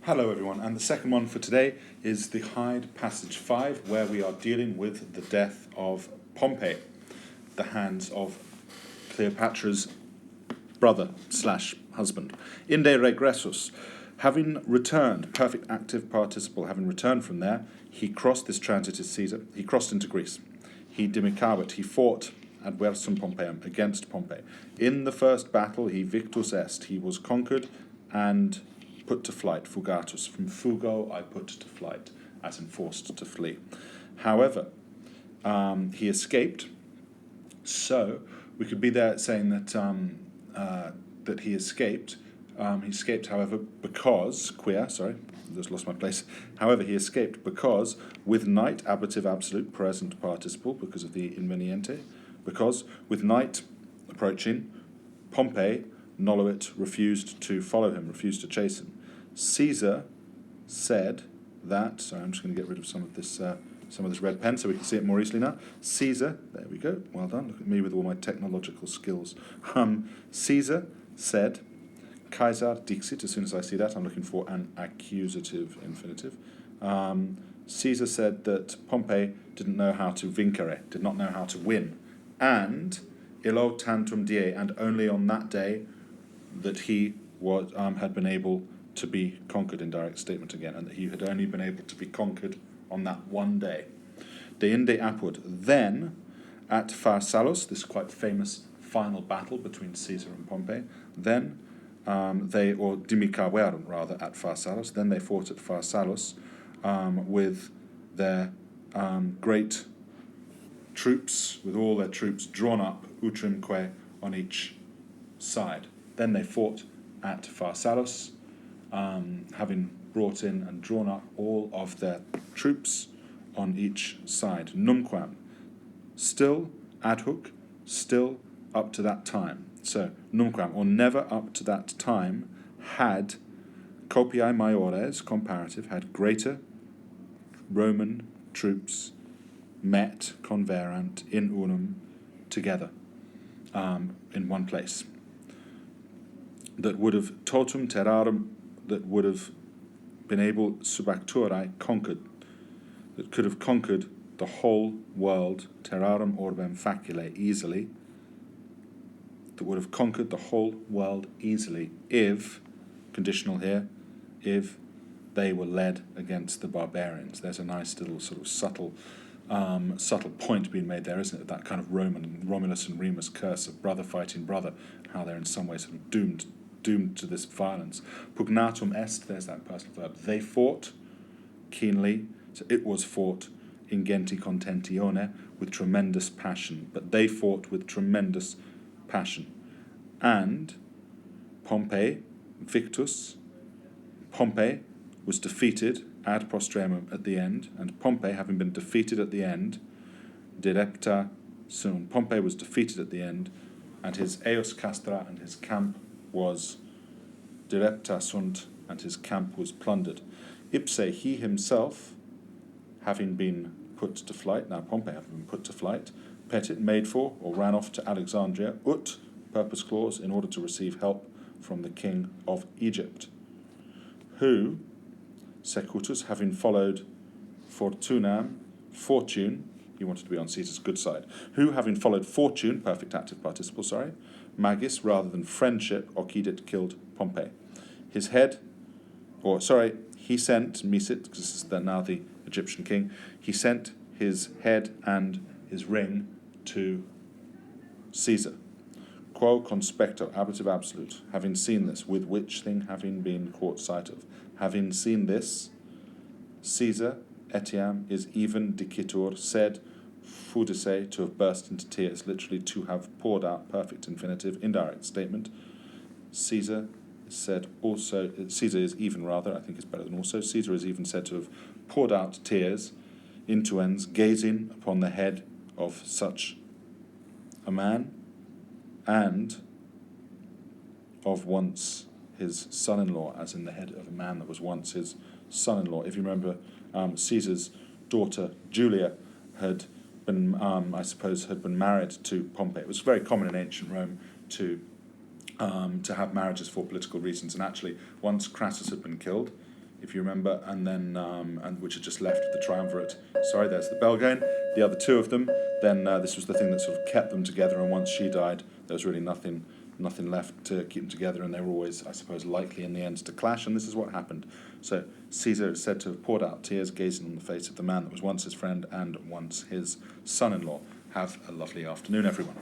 Hello everyone, and the second one for today is the Hyde passage 5, where we are dealing with the death of Pompey, the hands of Cleopatra's brother / husband. Inde regressus, having returned, perfect active participle, having returned from there, he crossed this transitus Caesar, he crossed into Greece. He dimicavit, he fought adversum Pompeium, against Pompey. In the first battle he victus est, he was conquered and put to flight, fugatus. From fugo, I put to flight, as in forced to flee. However, he escaped, so we could be there saying that he escaped. He escaped, however, because, just lost my place. However, he escaped because, with night, ablative absolute, present participle, because of the inveniente, because, with night approaching, Pompey, noluit, refused to follow him, refused to chase him. Caesar said that, sorry, I'm just going to get rid of some of this red pen so we can see it more easily now. Caesar, there we go, well done, look at me with all my technological skills. Caesar said, Caesar dixit, as soon as I see that, I'm looking for an accusative infinitive. Caesar said that Pompey didn't know how to vincere, did not know how to win, and illo tantum die, and only on that day that he was had been able to be conquered, in direct statement again, and that he had only been able to be conquered on that one day. Deinde apud, then at Pharsalus, this quite famous final battle between Caesar and Pompey, then or dimicaverunt rather, at Pharsalus, then they fought at Pharsalus with their great troops, with all their troops drawn up, utrimque, on each side. Then they fought at Pharsalus, having brought in and drawn up all of their troops on each side. Numquam, still ad hoc, still up to that time. So, numquam, or never up to that time, had copiae maiores, comparative, had greater Roman troops met, converant, in unum, together, in one place, that would have totum terrarum, that would have been able, subacturae, conquered, that could have conquered the whole world, terrarum orbem facile, easily, that would have conquered the whole world easily if, conditional here, if they were led against the barbarians. There's a nice little sort of subtle point being made there, isn't it? That kind of Romulus and Remus curse of brother fighting brother, how they're in some way sort of doomed to this violence. Pugnatum est, there's that personal verb. They fought keenly, so it was fought in genti contentione, with tremendous passion, but they fought with tremendous passion. And Pompey, victus, Pompey was defeated ad postremum at the end, and Pompey, having been defeated at the end, direpta sunt. Pompey was defeated at the end, and his eos castra, and his camp was direpta sunt, and his camp was plundered. Ipse, he himself, having been put to flight, now Pompey having been put to flight, petit, made for, or ran off to Alexandria, ut, purpose clause, in order to receive help from the king of Egypt, who, secutus, having followed fortunam, fortune, he wanted to be on Caesar's good side, who, having followed fortune, perfect active participle, magis, rather than friendship, occidit, killed Pompey. His head, he sent, misit, because this is now the Egyptian king, he sent his head and his ring to Caesar. Quo conspecto, ablative absolute, having seen this, with which thing having been caught sight of. Having seen this, Caesar, etiam, is even dicitur, said, fudice, to have burst into tears, literally to have poured out, perfect infinitive, indirect statement. Caesar is even rather, I think it's better than also, Caesar is even said to have poured out tears, intuens, gazing upon the head of such a man, and of once his son-in-law, as in the head of a man that was once his son-in-law. If you remember, Caesar's daughter Julia had been, married to Pompey. It was very common in ancient Rome to have marriages for political reasons, and actually, once Crassus had been killed if you remember, and then and which had just left the triumvirate. Sorry, there's the bell going. The other two of them. Then this was the thing that sort of kept them together. And once she died, there was really nothing left to keep them together, and they were always, I suppose, likely in the end to clash. And this is what happened. So Caesar is said to have poured out tears, gazing on the face of the man that was once his friend and once his son-in-law. Have a lovely afternoon, everyone.